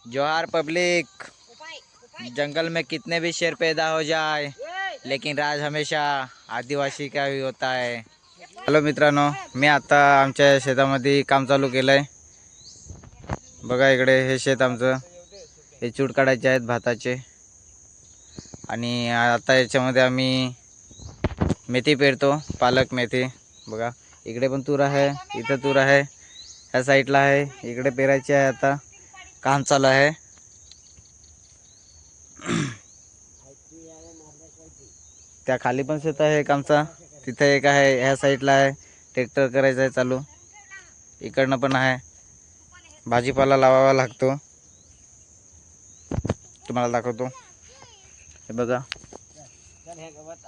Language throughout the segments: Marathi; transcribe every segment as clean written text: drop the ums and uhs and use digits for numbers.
जोहार पब्लिक। जंगल में कितने भी शेर पैदा हो जाए लेकिन राज हमेशा आदिवासी का ही होता है। हॅलो मित्रांनो, मी आता आमच्या शेतामध्ये काम चालू केलं आहे। बघा इकडे हे शेत आमचं, हे चूड काढायचे आहेत भाताचे। आणि आता याच्यामध्ये आम्ही मेथी पेरतो, पालक मेथी। बघा इकडे पण तूर आहे, इथं तूर आहे, ह्या साईडला आहे, इकडे पेरायचे आहे। आता काम चालू आहे। त्या खाली पण शेत आहे एक आमचा, तिथे एक आहे, ह्या साईडला आहे, ट्रॅक्टर करायचं आहे चालू। इकडनं पण आहे, भाजीपाला लावावा लागतो, तुम्हाला दाखवतो। हे बघा,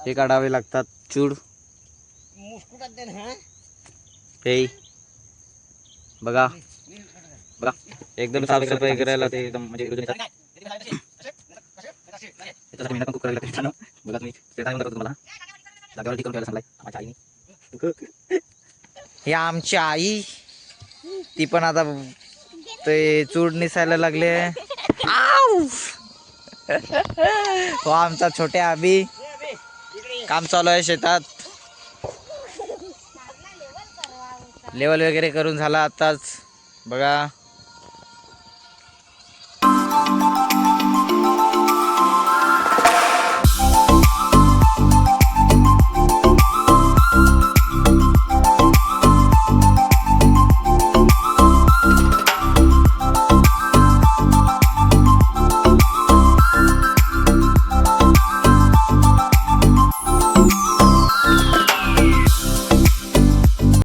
हे काढावे लागतात चूड। हे बघा बघा, एकदम साफसफाई करायला ते एकदम म्हणजे मेहनत खूप करायला लागते। बघा तुम्ही तुम्हाला जागेवर करून ठेवायला सांगलाय माझ्या आईने। ही आमची आई, ती पण आता ते चूड निसायला लागले। हो आमचा छोट्या आबी, काम चालू आहे शेतात। लेवल वगैरे करून झाला आताच। बघा